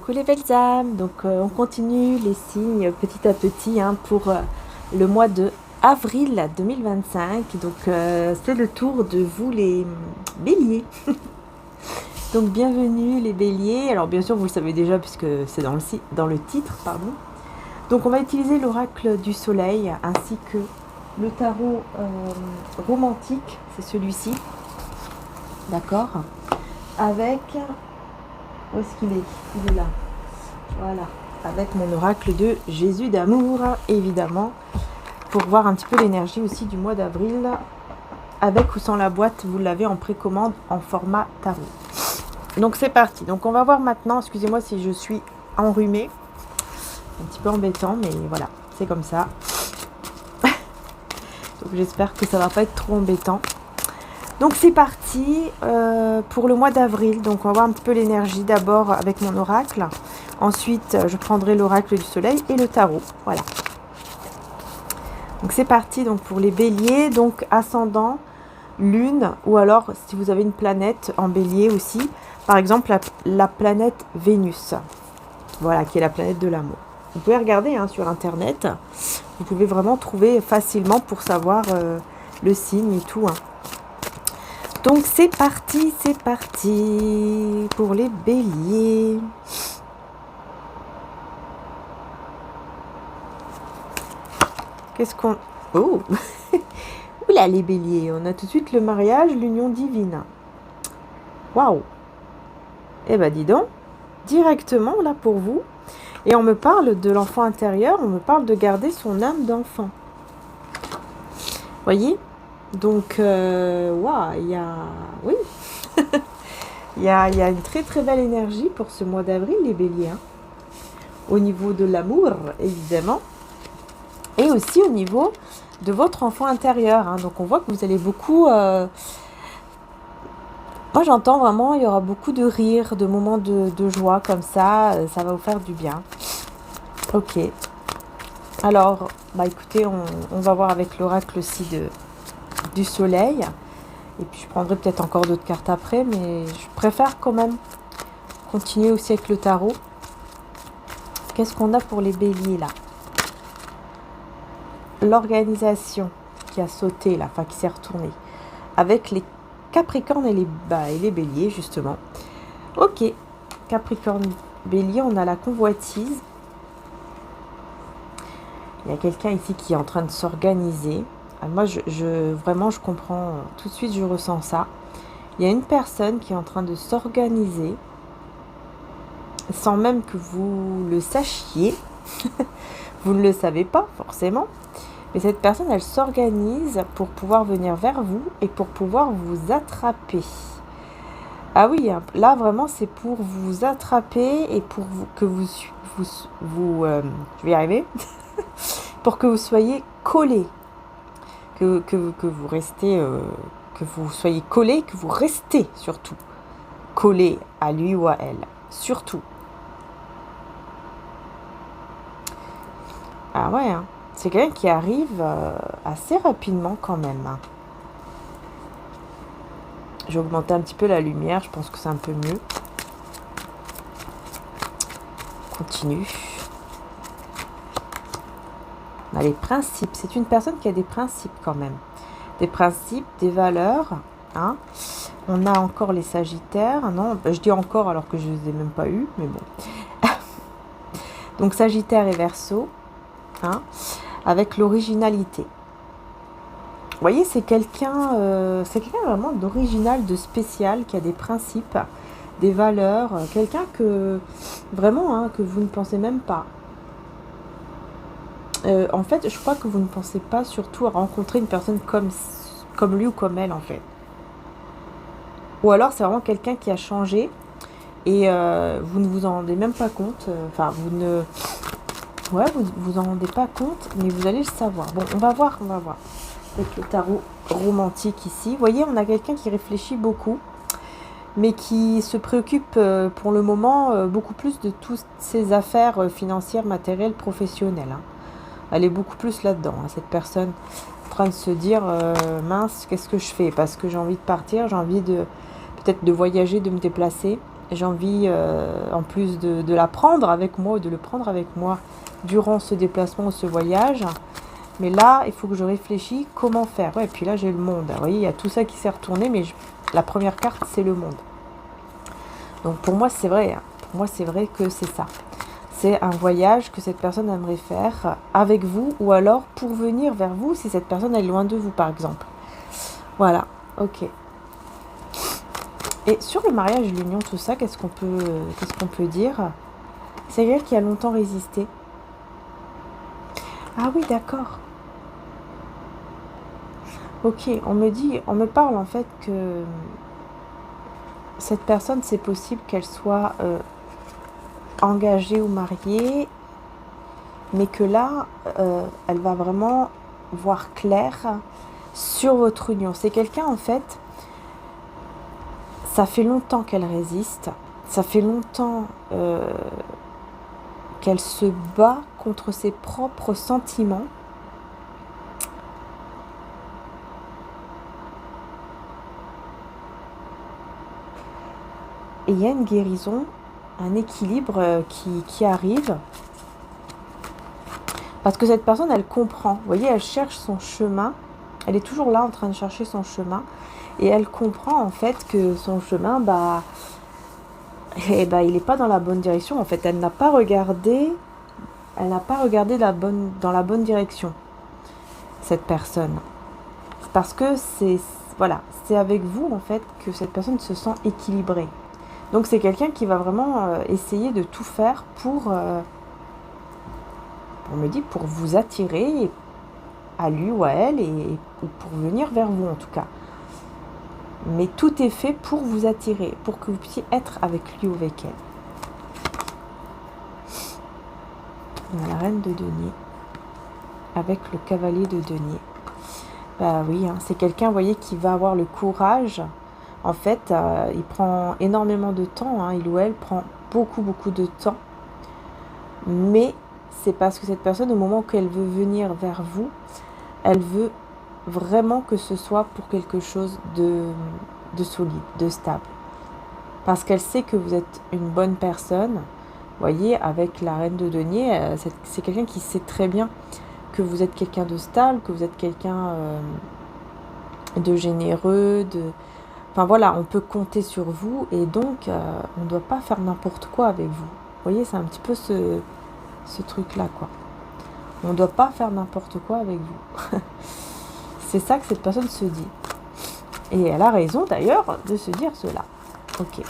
Coucou les belles âmes, donc on continue les signes petit à petit pour le mois de avril 2025, donc c'est le tour de vous les béliers. Donc bienvenue les béliers, alors bien sûr vous le savez déjà puisque c'est dans le titre, pardon. Donc on va utiliser l'oracle du soleil ainsi que le tarot romantique, c'est celui-ci, d'accord, avec... Où est-ce qu'il est? Il est là. Voilà. Avec mon oracle de Jésus d'amour, évidemment. Pour voir un petit peu l'énergie aussi du mois d'avril. Avec ou sans la boîte, vous l'avez en précommande en format tarot. Donc c'est parti. Donc on va voir maintenant, excusez-moi si je suis enrhumée. Un petit peu embêtant, mais voilà, c'est comme ça. Donc j'espère que ça va pas être trop embêtant. Donc c'est parti pour le mois d'avril. Donc on va voir un petit peu l'énergie d'abord avec mon oracle. Ensuite je prendrai l'oracle du soleil et le tarot. Voilà. Donc c'est parti donc pour les béliers. Donc ascendant, lune, ou alors si vous avez une planète en bélier aussi. Par exemple la planète Vénus. Voilà, qui est la planète de l'amour. Vous pouvez regarder sur internet. Vous pouvez vraiment trouver facilement pour savoir le signe et tout. Donc c'est parti pour les béliers. Qu'est-ce qu'on... Oh oula les béliers, on a tout de suite le mariage, l'union divine. Waouh. Eh ben dis donc, directement là pour vous. Et on me parle de l'enfant intérieur, on me parle de garder son âme d'enfant. Voyez ? Donc, waouh, il y a... Oui, il y a une très très belle énergie pour ce mois d'avril, les béliers. Au niveau de l'amour, évidemment. Et aussi au niveau de votre enfant intérieur. Donc, on voit que vous allez beaucoup... Moi, j'entends vraiment, il y aura beaucoup de rire, de moments de joie comme ça. Ça va vous faire du bien. Ok. Alors, écoutez, on va voir avec l'oracle aussi du soleil, et puis je prendrai peut-être encore d'autres cartes après, mais je préfère quand même continuer aussi avec le tarot. Qu'est-ce qu'on a pour les béliers là? L'organisation qui a sauté là, qui s'est retournée avec les capricornes et les béliers justement. Ok, capricorne, bélier, on a la convoitise. Il y a quelqu'un ici qui est en train de s'organiser. Moi, vraiment, je comprends tout de suite, je ressens ça. Il y a une personne qui est en train de s'organiser, sans même que vous le sachiez. Vous ne le savez pas, forcément. Mais cette personne, elle s'organise pour pouvoir venir vers vous et pour pouvoir vous attraper. Ah oui, là, vraiment, c'est pour vous attraper et pour que je vais y arriver, pour que vous soyez collés. Que vous restez, que vous soyez collé, que vous restez surtout collé à lui ou à elle, surtout. Ah ouais, c'est quelqu'un qui arrive assez rapidement quand même. Je vais augmenter un petit peu la lumière, je pense que c'est un peu mieux. Continue. On a les principes, c'est une personne qui a des principes quand même. Des principes, des valeurs. On a encore les sagittaires. Non, je dis encore alors que je ne les ai même pas eus, mais bon. Donc sagittaire et verseau. Avec l'originalité. Vous voyez, c'est quelqu'un vraiment d'original, de spécial, qui a des principes, des valeurs. Quelqu'un que vraiment, que vous ne pensez même pas. En fait, je crois que vous ne pensez pas surtout à rencontrer une personne comme lui ou comme elle, en fait. Ou alors, c'est vraiment quelqu'un qui a changé et vous ne vous en rendez même pas compte. Vous ne... Ouais, vous en rendez pas compte, mais vous allez le savoir. Bon, on va voir. Avec le tarot romantique ici. Vous voyez, on a quelqu'un qui réfléchit beaucoup, mais qui se préoccupe pour le moment beaucoup plus de toutes ses affaires financières, matérielles, professionnelles. Elle est beaucoup plus là-dedans, cette personne, en train de se dire mince, qu'est-ce que je fais? Parce que j'ai envie de partir, j'ai envie de peut-être de voyager, de me déplacer. j'ai envie, en plus de la prendre avec moi ou de le prendre avec moi durant ce déplacement ou ce voyage. Mais là, il faut que je réfléchisse comment faire. Ouais, et puis là, j'ai le monde. Vous voyez, il y a tout ça qui s'est retourné, mais la première carte, c'est le monde. Donc pour moi, c'est vrai. Hein. Pour moi, c'est vrai que c'est ça. C'est un voyage que cette personne aimerait faire avec vous ou alors pour venir vers vous si cette personne est loin de vous, par exemple. Voilà, ok. Et sur le mariage, l'union, tout ça, qu'est-ce qu'on peut dire? C'est quelqu'un qui a longtemps résisté. Ah oui, d'accord. Ok, on me parle en fait que cette personne, c'est possible qu'elle soit engagée ou mariée, mais que là, elle va vraiment voir clair sur votre union. C'est quelqu'un en fait, ça fait longtemps qu'elle résiste, ça fait longtemps qu'elle se bat contre ses propres sentiments. Et il y a une guérison, un équilibre qui arrive. Parce que cette personne, elle comprend. Vous voyez, elle cherche son chemin. Elle est toujours là en train de chercher son chemin. Et elle comprend en fait que son chemin, il n'est pas dans la bonne direction. En fait, elle n'a pas regardé dans la bonne direction, cette personne. Parce que c'est avec vous en fait que cette personne se sent équilibrée. Donc c'est quelqu'un qui va vraiment essayer de tout faire pour vous attirer à lui ou à elle ou pour venir vers vous en tout cas. Mais tout est fait pour vous attirer, pour que vous puissiez être avec lui ou avec elle. On a la reine de denier avec le cavalier de denier. Bah oui, hein, c'est quelqu'un, vous voyez, qui va avoir le courage. En fait, il prend énormément de temps, hein, il ou elle prend beaucoup de temps. Mais c'est parce que cette personne, au moment qu'elle veut venir vers vous, elle veut vraiment que ce soit pour quelque chose de solide, de stable. Parce qu'elle sait que vous êtes une bonne personne. Vous voyez, avec la reine de denier, c'est quelqu'un qui sait très bien que vous êtes quelqu'un de stable, que vous êtes quelqu'un de généreux, Enfin voilà, on peut compter sur vous et donc on ne doit pas faire n'importe quoi avec vous. Vous voyez, c'est un petit peu ce truc-là, quoi. On ne doit pas faire n'importe quoi avec vous. C'est ça que cette personne se dit. Et elle a raison d'ailleurs de se dire cela. Ok.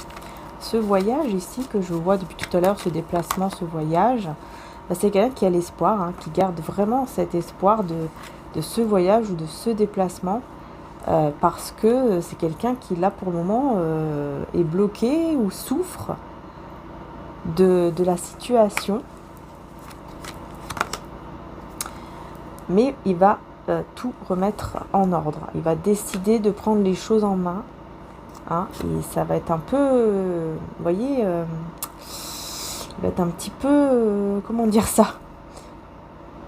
Ce voyage ici que je vois depuis tout à l'heure, ce déplacement, ce voyage, c'est quelqu'un qui a l'espoir, hein, qui garde vraiment cet espoir de ce voyage ou de ce déplacement. Parce que c'est quelqu'un qui là pour le moment est bloqué ou souffre de la situation, mais il va tout remettre en ordre, il va décider de prendre les choses en main, hein, et ça va être un peu, vous voyez, il va être un petit peu, comment dire ça,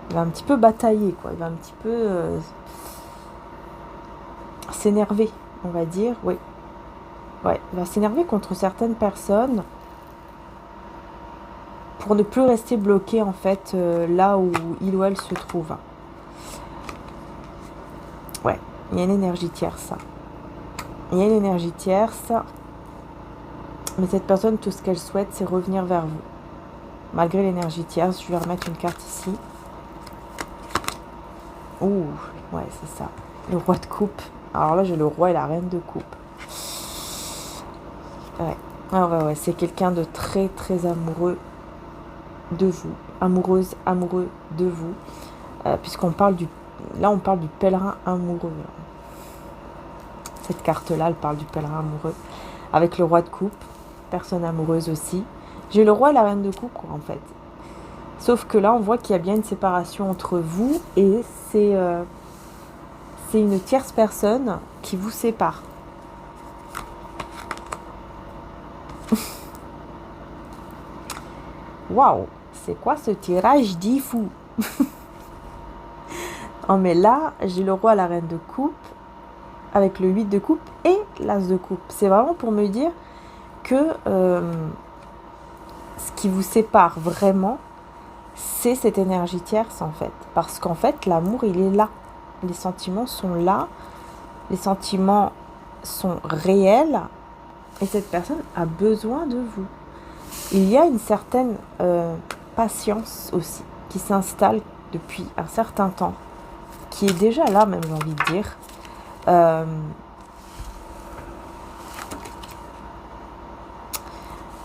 il va un petit peu batailler, quoi, il va un petit peu s'énerver, on va dire, oui. Ouais, il va s'énerver contre certaines personnes pour ne plus rester bloqué en fait là où il ou elle se trouve. Ouais, il y a une énergie tierce. Il y a une énergie tierce. Mais cette personne, tout ce qu'elle souhaite, c'est revenir vers vous. Malgré l'énergie tierce, je vais remettre une carte ici. Ouh, ouais, c'est ça. Le roi de coupe. Alors là, j'ai le roi et la reine de coupe. Ouais, ouais, c'est quelqu'un de très, très amoureux de vous. Amoureuse, amoureux de vous. Puisqu'on parle là, on parle du pèlerin amoureux. Cette carte-là, elle parle du pèlerin amoureux. Avec le roi de coupe. Personne amoureuse aussi. J'ai le roi et la reine de coupe, quoi, en fait. Sauf que là, on voit qu'il y a bien une séparation entre vous et c'est une tierce personne qui vous sépare. Waouh, c'est quoi ce tirage dit fou? Oh, mais là, j'ai le roi, la reine de coupe, avec le 8 de coupe et l'as de coupe. C'est vraiment pour me dire que ce qui vous sépare vraiment, c'est cette énergie tierce en fait. Parce qu'en fait, l'amour, il est là. Les sentiments sont là. Les sentiments sont réels. Et cette personne a besoin de vous. Il y a une certaine patience aussi qui s'installe depuis un certain temps. Qui est déjà là même, j'ai envie de dire.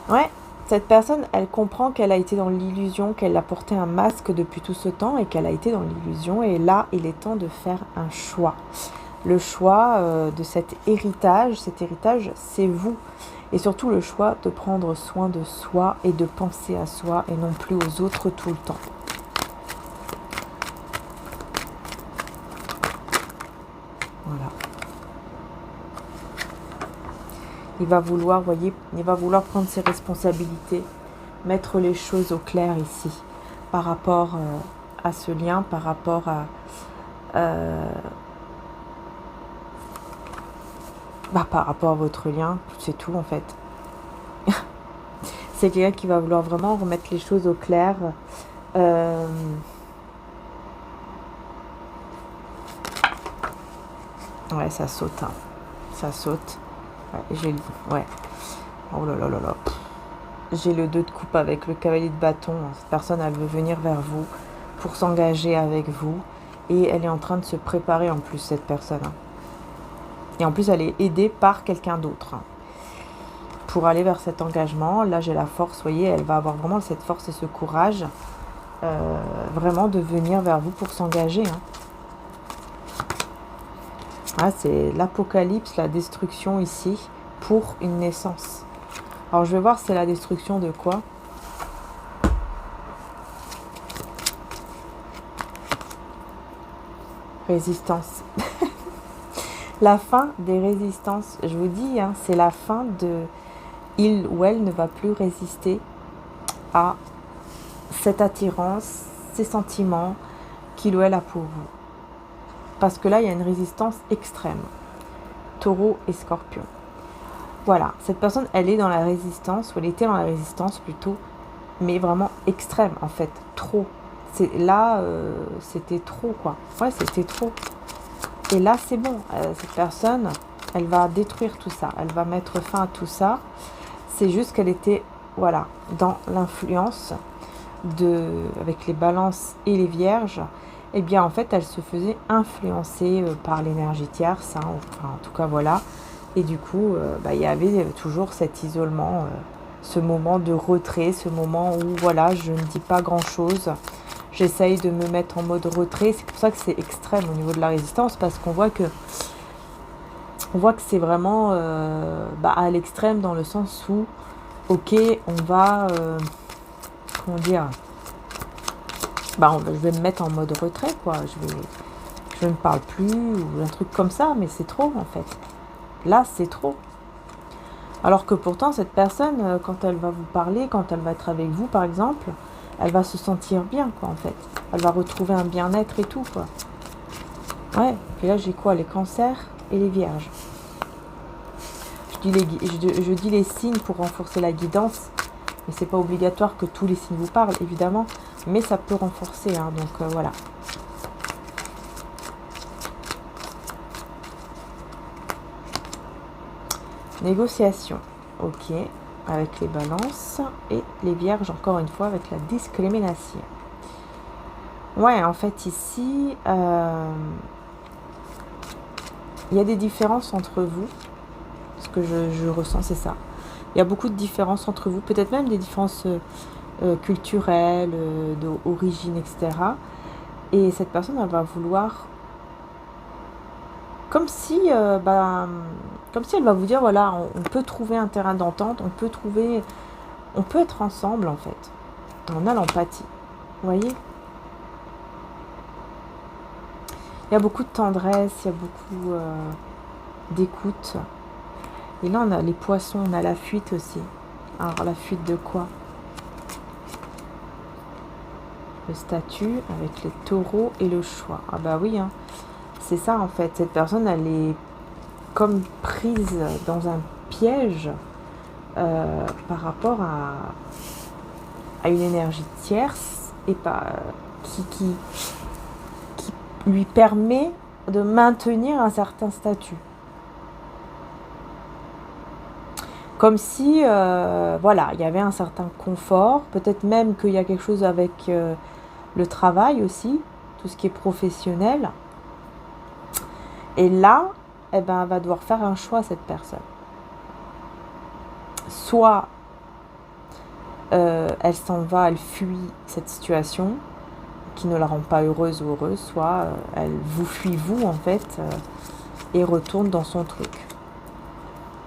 Ouais. Cette personne, elle comprend qu'elle a été dans l'illusion, qu'elle a porté un masque depuis tout ce temps et qu'elle a été dans l'illusion. Et là, il est temps de faire un choix. Le choix de cet héritage, c'est vous. Et surtout le choix de prendre soin de soi et de penser à soi et non plus aux autres tout le temps. Voilà. Il va vouloir, voyez, il va vouloir prendre ses responsabilités, mettre les choses au clair ici, par rapport à ce lien, par rapport à... par rapport à votre lien, c'est tout en fait. C'est quelqu'un qui va vouloir vraiment remettre les choses au clair. Ouais, ça saute. Hein. Ça saute. Ouais, ouais. Oh là là là là. J'ai le 2 de coupe avec le cavalier de bâton. Cette personne, elle veut venir vers vous pour s'engager avec vous. Et elle est en train de se préparer en plus, cette personne. Et en plus, elle est aidée par quelqu'un d'autre. Pour aller vers cet engagement, là, j'ai la force, vous voyez, elle va avoir vraiment cette force et ce courage. Vraiment de venir vers vous pour s'engager. Ah, c'est l'apocalypse, la destruction ici pour une naissance. Alors je vais voir c'est la destruction de quoi. Résistance. La fin des résistances. Je vous dis, c'est la fin de... Il ou elle ne va plus résister à cette attirance, ces sentiments qu'il ou elle a pour vous. Parce que là, il y a une résistance extrême. Taureau et Scorpion. Voilà, cette personne, elle est dans la résistance, ou elle était dans la résistance plutôt, mais vraiment extrême en fait, trop. Là, c'était trop quoi. Ouais, c'était trop. Et là, c'est bon. Cette personne, elle va détruire tout ça. Elle va mettre fin à tout ça. C'est juste qu'elle était, voilà, dans l'influence avec les balances et les vierges. Eh bien, en fait, elle se faisait influencer par l'énergie tierce. Enfin, en tout cas, voilà. Et du coup, il y avait toujours cet isolement, ce moment de retrait, ce moment où, voilà, je ne dis pas grand-chose. J'essaye de me mettre en mode retrait. C'est pour ça que c'est extrême au niveau de la résistance, parce qu'on voit que c'est vraiment à l'extrême dans le sens où, ok, on va, comment dire, je vais me mettre en mode retrait, quoi. Je ne parle plus, ou un truc comme ça, mais c'est trop, en fait. Là, c'est trop. Alors que pourtant, cette personne, quand elle va vous parler, quand elle va être avec vous, par exemple, elle va se sentir bien, quoi, en fait. Elle va retrouver un bien-être et tout, quoi. Ouais, et là, j'ai quoi? Les cancers et les vierges. Je dis les signes pour renforcer la guidance, mais c'est pas obligatoire que tous les signes vous parlent, évidemment, mais ça peut renforcer, donc voilà. Négociation, ok, avec les balances et les vierges, encore une fois, avec la discrimination. Ouais, en fait, ici, il y a des différences entre vous. Ce que je ressens, c'est ça. Il y a beaucoup de différences entre vous, peut-être même des différences culturelles, d'origine, etc. Et cette personne, elle va vouloir... Comme si elle va vous dire, voilà, on peut trouver un terrain d'entente, on peut être ensemble, en fait. On a l'empathie, vous voyez? Il y a beaucoup de tendresse, il y a beaucoup d'écoute. Et là, on a les poissons, on a la fuite aussi. Alors, la fuite de quoi? Le statut avec les taureaux et le choix. Ah bah oui, c'est ça en fait. Cette personne, elle est comme prise dans un piège par rapport à une énergie tierce et pas, qui lui permet de maintenir un certain statut. Comme si, voilà, il y avait un certain confort, peut-être même qu'il y a quelque chose avec le travail aussi, tout ce qui est professionnel. Et là, eh ben, elle va devoir faire un choix, cette personne. Soit elle s'en va, elle fuit cette situation qui ne la rend pas heureuse ou heureuse, soit elle vous fuit vous en fait et retourne dans son truc.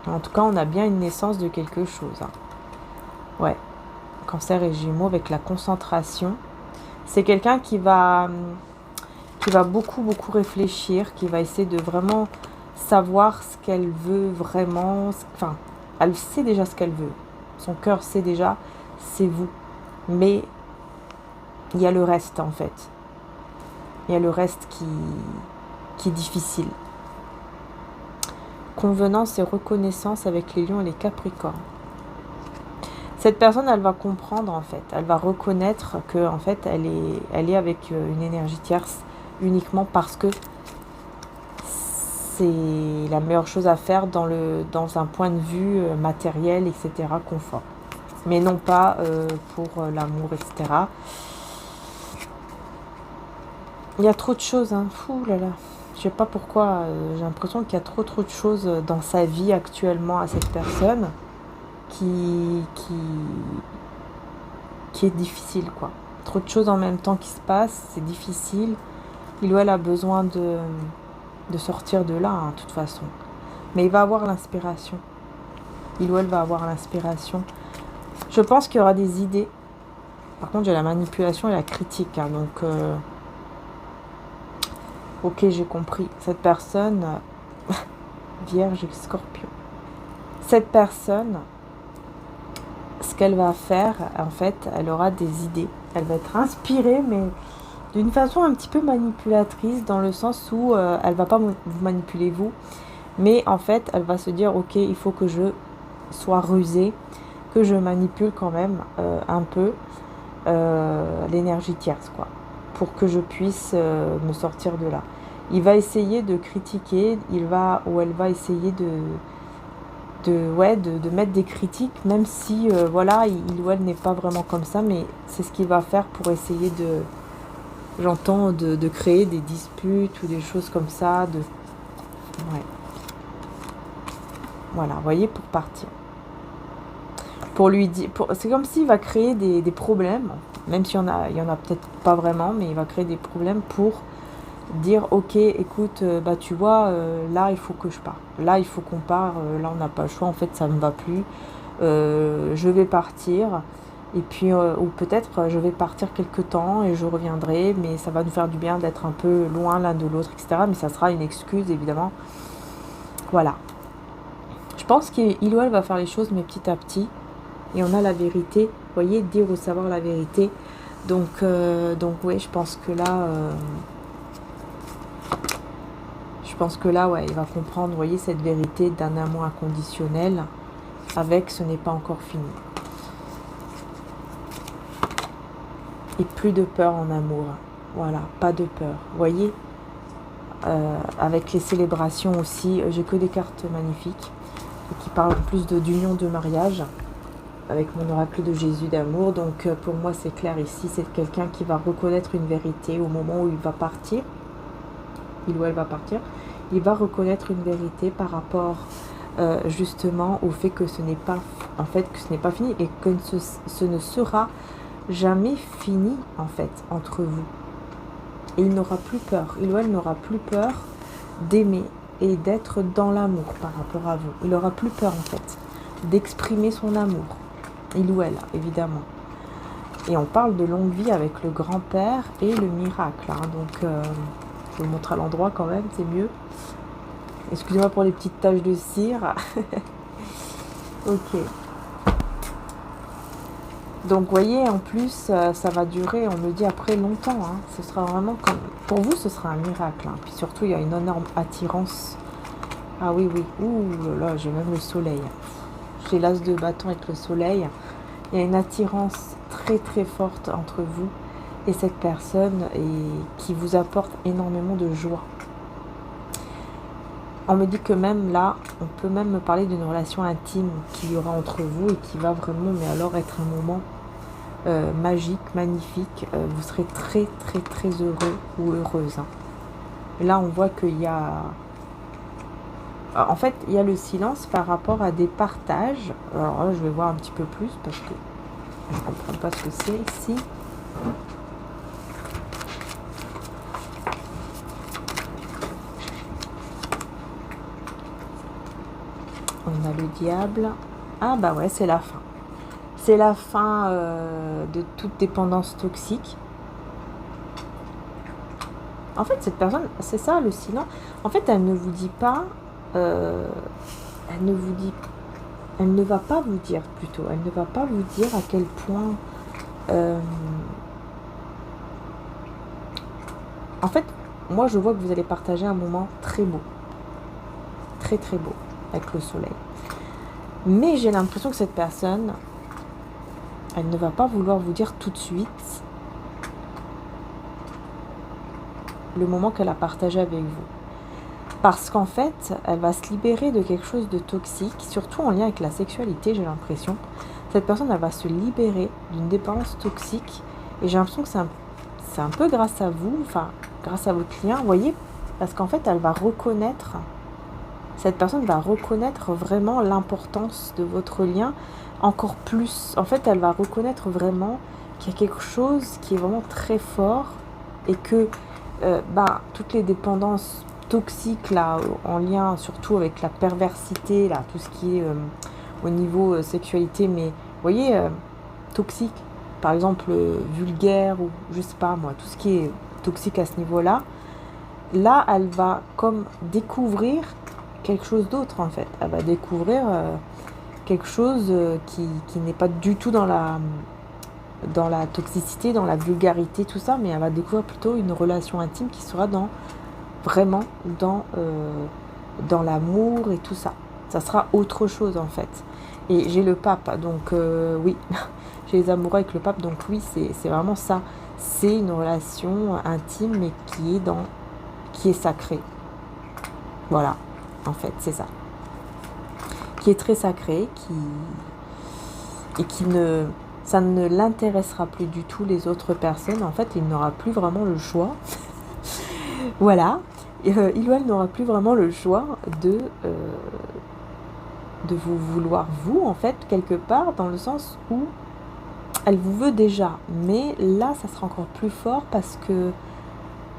En tout cas, on a bien une naissance de quelque chose. Hein. Ouais, Cancer et Gémeaux avec la concentration. C'est quelqu'un qui va beaucoup réfléchir, qui va essayer de vraiment savoir ce qu'elle veut vraiment. Enfin, elle sait déjà ce qu'elle veut. Son cœur sait déjà, c'est vous. Mais il y a le reste en fait. Il y a le reste qui est difficile. Convenance et reconnaissance avec les lions et les capricornes. Cette personne, elle va comprendre en fait. Elle va reconnaître que en fait, elle est avec une énergie tierce uniquement parce que c'est la meilleure chose à faire dans un point de vue matériel, etc., confort. Mais non pas pour l'amour, etc. Il y a trop de choses, hein. Fou là là. Je sais pas pourquoi, j'ai l'impression qu'il y a trop de choses dans sa vie actuellement à cette personne qui est difficile, quoi. Trop de choses en même temps qui se passent, c'est difficile. Il ou elle a besoin de sortir de là, hein, de toute façon. Mais il va avoir l'inspiration. Il ou elle va avoir l'inspiration. Je pense qu'il y aura des idées. Par contre, j'ai la manipulation et la critique, hein, donc... Ok, j'ai compris. Cette personne, Vierge et Scorpion. Cette personne, ce qu'elle va faire, en fait, elle aura des idées. Elle va être inspirée, mais d'une façon un petit peu manipulatrice, dans le sens où elle va pas vous manipuler vous, mais en fait, elle va se dire, ok, il faut que je sois rusée, que je manipule quand même un peu l'énergie tierce, quoi, pour que je puisse me sortir de là. Il va essayer de critiquer, elle va essayer de mettre des critiques, même si voilà, il ou elle n'est pas vraiment comme ça, mais c'est ce qu'il va faire pour essayer de créer des disputes ou des choses comme ça, ouais. Voilà, vous voyez, pour partir. Pour lui dire, c'est comme s'il va créer des problèmes, même s'il y en a peut-être pas vraiment, mais il va créer des problèmes pour dire ok, écoute, bah tu vois, là il faut que je parte, là il faut qu'on parte, là on n'a pas le choix, en fait ça me va plus, je vais partir, et puis ou peut-être je vais partir quelque temps et je reviendrai, mais ça va nous faire du bien d'être un peu loin l'un de l'autre, etc. Mais ça sera une excuse évidemment. Voilà. Je pense qu'il ou elle va faire les choses, mais petit à petit, et on a la vérité, vous voyez, dire ou savoir la vérité. Donc oui, je pense que là, ouais, il va comprendre, vous voyez, cette vérité d'un amour inconditionnel avec ce n'est pas encore fini. Et plus de peur en amour. Voilà, pas de peur. Vous voyez, avec les célébrations aussi, j'ai que des cartes magnifiques qui parlent plus d'union de mariage avec mon oracle de Jésus d'amour. Donc pour moi c'est clair ici, c'est quelqu'un qui va reconnaître une vérité au moment où il va partir. Il ou elle va partir. Il va reconnaître une vérité par rapport justement au fait que ce n'est pas, en fait, que ce n'est pas fini et que ce ne sera jamais fini en fait entre vous. Et il n'aura plus peur. Il ou elle n'aura plus peur d'aimer et d'être dans l'amour par rapport à vous. Il n'aura plus peur en fait d'exprimer son amour. Il ou elle, évidemment. Et on parle de longue vie avec le grand-père et le miracle. Hein. Donc, je vous montre à l'endroit quand même, c'est mieux. Excusez-moi pour les petites taches de cire. Ok. Donc, vous voyez, en plus, ça va durer, on me dit, après longtemps. Hein. Ce sera vraiment comme... Pour vous, ce sera un miracle. Hein. Puis surtout, il y a une énorme attirance. Ah oui, oui. Ouh là là, j'ai même le soleil. j'ai l'as de bâton avec le soleil. Il y a une attirance très très forte entre vous et cette personne et qui vous apporte énormément de joie. On me dit que même là, on peut même me parler d'une relation intime qu'il y aura entre vous et qui va vraiment, mais alors être un moment magique, magnifique. Vous serez très très très heureux ou heureuse. Hein. Et là, on voit qu'il y a... En fait, il y a le silence par rapport à des partages. Alors là, je vais voir un petit peu plus parce que je ne comprends pas ce que c'est ici. On a le diable. Ah bah ouais, c'est la fin. C'est la fin de toute dépendance toxique. En fait, cette personne, c'est ça le silence. En fait, elle ne vous dit pas... elle ne va pas vous dire plutôt. Elle ne va pas vous dire à quel point... en fait, moi, je vois que vous allez partager un moment très beau. Très, très beau. Avec le soleil. Mais j'ai l'impression que cette personne, elle ne va pas vouloir vous dire tout de suite le moment qu'elle a partagé avec vous. Parce qu'en fait, elle va se libérer de quelque chose de toxique, surtout en lien avec la sexualité, j'ai l'impression. Cette personne, elle va se libérer d'une dépendance toxique. Et j'ai l'impression que c'est un peu grâce à vous, enfin, grâce à votre client, vous voyez, parce qu'en fait, elle va reconnaître... Cette personne va reconnaître vraiment l'importance de votre lien encore plus. En fait, elle va reconnaître vraiment qu'il y a quelque chose qui est vraiment très fort et que toutes les dépendances toxiques là, en lien surtout avec la perversité, là, tout ce qui est au niveau sexualité, mais vous voyez, toxique, par exemple vulgaire ou je sais pas moi, tout ce qui est toxique à ce niveau-là, là, elle va comme découvrir quelque chose d'autre en fait. Elle va découvrir quelque chose qui n'est pas du tout dans la toxicité, dans la vulgarité, tout ça, mais elle va découvrir plutôt une relation intime qui sera vraiment dans l'amour et tout ça. Ça sera autre chose en fait. Et j'ai le pape, donc oui, j'ai les amoureux avec le pape, donc oui, c'est vraiment ça. C'est une relation intime mais qui est sacrée. Voilà. En fait, c'est ça. Qui est très sacré, ça ne l'intéressera plus du tout les autres personnes. En fait, il n'aura plus vraiment le choix. Voilà. Il ou elle n'aura plus vraiment le choix de vous vouloir vous, en fait, quelque part, dans le sens où elle vous veut déjà. Mais là, ça sera encore plus fort parce que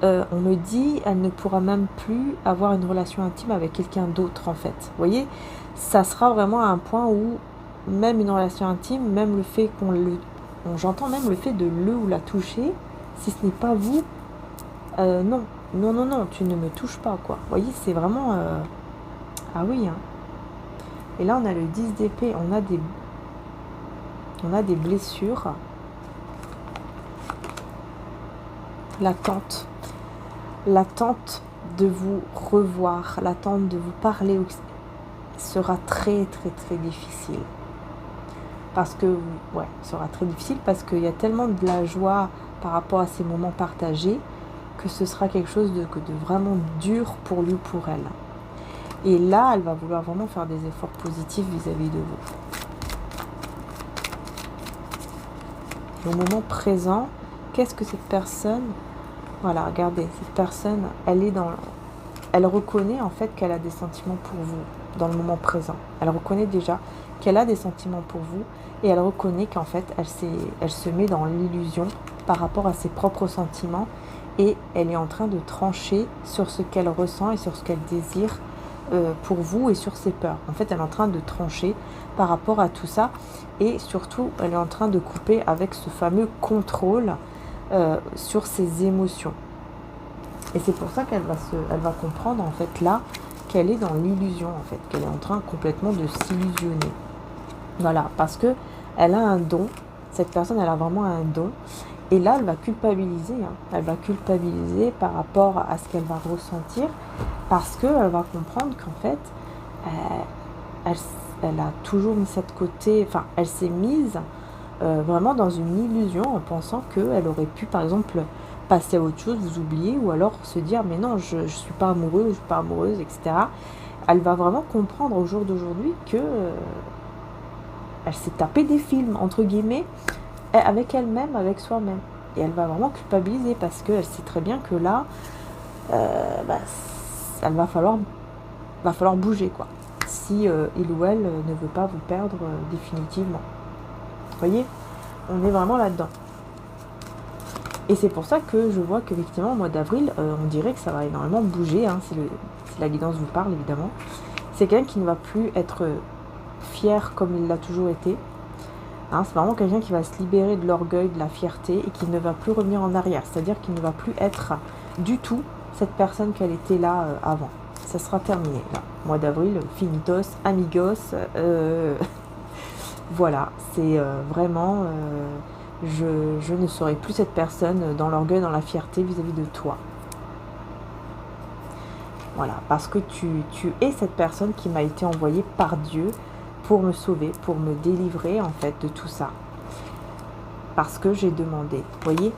on me dit, elle ne pourra même plus avoir une relation intime avec quelqu'un d'autre en fait. Vous voyez, ça sera vraiment à un point où même une relation intime, même le fait j'entends même le fait de le ou la toucher, si ce n'est pas vous, non, tu ne me touches pas quoi. Vous voyez, c'est vraiment, ah oui. Hein. Et là, on a le 10 d'épée, on a des blessures, l'attente de vous revoir, l'attente de vous parler sera très très très difficile. Parce que, sera très difficile parce qu'il y a tellement de la joie par rapport à ces moments partagés que ce sera quelque chose de vraiment dur pour lui ou pour elle. Et là, elle va vouloir vraiment faire des efforts positifs vis-à-vis de vous. Au moment présent, qu'est-ce que cette personne... Voilà, regardez, cette personne, elle reconnaît en fait qu'elle a des sentiments pour vous dans le moment présent. Elle reconnaît déjà qu'elle a des sentiments pour vous et elle reconnaît qu'en fait, elle se met dans l'illusion par rapport à ses propres sentiments et elle est en train de trancher sur ce qu'elle ressent et sur ce qu'elle désire pour vous et sur ses peurs. En fait, elle est en train de trancher par rapport à tout ça et surtout, elle est en train de couper avec ce fameux contrôle sur ses émotions. Et c'est pour ça qu'elle va comprendre en fait là qu'elle est dans l'illusion en fait, qu'elle est en train complètement de s'illusionner. Voilà, parce que elle a un don, cette personne elle a vraiment un don, et là elle va culpabiliser, elle va culpabiliser par rapport à ce qu'elle va ressentir, parce qu'elle va comprendre qu'en fait elle a toujours mis ça de côté, enfin, elle s'est mise vraiment dans une illusion en pensant qu'elle aurait pu, par exemple, passer à autre chose, vous oublier, ou alors se dire, mais non, je ne suis pas amoureux, je suis pas amoureuse, etc. Elle va vraiment comprendre au jour d'aujourd'hui que elle s'est tapé des films, entre guillemets, avec elle-même, avec soi-même. Et elle va vraiment culpabiliser parce qu'elle sait très bien que là, bah, elle va falloir bouger, quoi. Si il ou elle ne veut pas vous perdre définitivement. Vous voyez, on est vraiment là-dedans. Et c'est pour ça que je vois qu'effectivement, au mois d'avril, on dirait que ça va énormément bouger, hein, si la guidance vous parle, évidemment. C'est quelqu'un qui ne va plus être fier comme il l'a toujours été. Hein, c'est vraiment quelqu'un qui va se libérer de l'orgueil, de la fierté, et qui ne va plus revenir en arrière. C'est-à-dire qu'il ne va plus être du tout cette personne qu'elle était là avant. Ça sera terminé, là. Mois d'avril, finitos, amigos. Voilà, c'est vraiment... je ne serai plus cette personne dans l'orgueil, dans la fierté vis-à-vis de toi. Voilà, parce que tu es cette personne qui m'a été envoyée par Dieu pour me sauver, pour me délivrer en fait de tout ça. Parce que j'ai demandé. Vous voyez,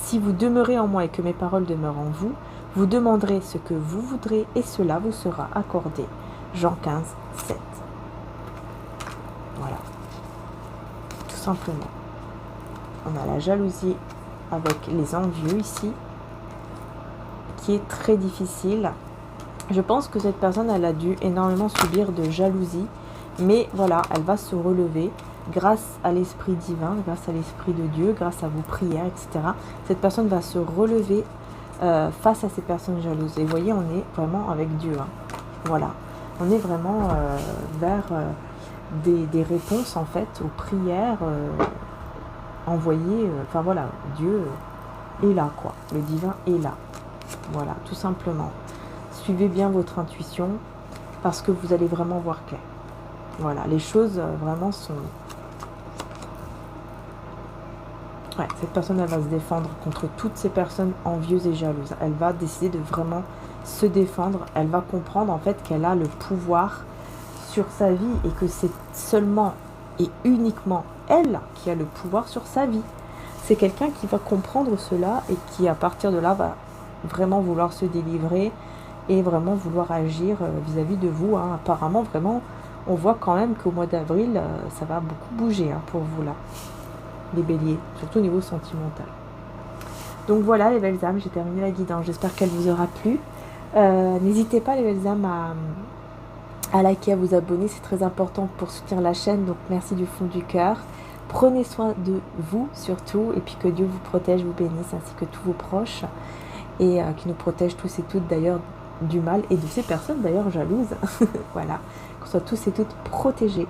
si vous demeurez en moi et que mes paroles demeurent en vous, vous demanderez ce que vous voudrez et cela vous sera accordé. Jean 15, 7. Voilà. Tout simplement. On a la jalousie avec les envieux ici, qui est très difficile. Je pense que cette personne, elle a dû énormément subir de jalousie, mais voilà, elle va se relever grâce à l'esprit divin, grâce à l'esprit de Dieu, grâce à vos prières, etc. Cette personne va se relever face à ces personnes jalouses. Et vous voyez, on est vraiment avec Dieu. Hein. Voilà, on est vraiment vers des réponses en fait aux prières envoyées. Enfin voilà, Dieu est là, quoi. Le divin est là. Voilà, tout simplement. Suivez bien votre intuition parce que vous allez vraiment voir clair. Voilà, les choses vraiment sont... Ouais, cette personne, elle va se défendre contre toutes ces personnes envieuses et jalouses. Elle va décider de vraiment se défendre. Elle va comprendre en fait qu'elle a le pouvoir sur sa vie et que c'est seulement et uniquement elle qui a le pouvoir sur sa vie. C'est quelqu'un qui va comprendre cela et qui, à partir de là, va vraiment vouloir se délivrer et vraiment vouloir agir vis-à-vis de vous. Hein. Apparemment, vraiment, on voit quand même qu'au mois d'avril, ça va beaucoup bouger hein, pour vous là, les béliers, surtout au niveau sentimental. Donc voilà les belles âmes, j'ai terminé la guidance, j'espère qu'elle vous aura plu. N'hésitez pas les belles âmes à liker, à vous abonner, c'est très important pour soutenir la chaîne, donc merci du fond du cœur. Prenez soin de vous surtout, et puis que Dieu vous protège, vous bénisse, ainsi que tous vos proches, et qui nous protège tous et toutes d'ailleurs du mal, et de ces personnes d'ailleurs jalouses. Voilà, qu'on soit tous et toutes protégés,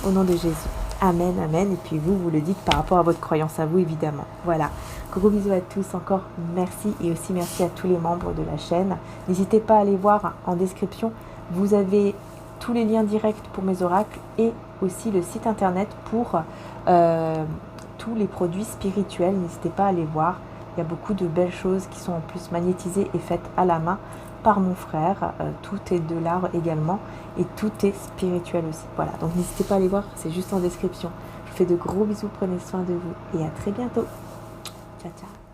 au nom de Jésus. Amen, amen, et puis vous le dites par rapport à votre croyance à vous, évidemment. Voilà, gros bisous à tous, encore merci, et aussi merci à tous les membres de la chaîne. N'hésitez pas à aller voir en description, vous avez tous les liens directs pour mes oracles, et aussi le site internet pour tous les produits spirituels. N'hésitez pas à aller voir, il y a beaucoup de belles choses qui sont en plus magnétisées et faites à la main par mon frère, tout est de l'art également et tout est spirituel aussi. Voilà, donc n'hésitez pas à aller voir, c'est juste en description. Je vous fais de gros bisous, prenez soin de vous et à très bientôt. Ciao, ciao.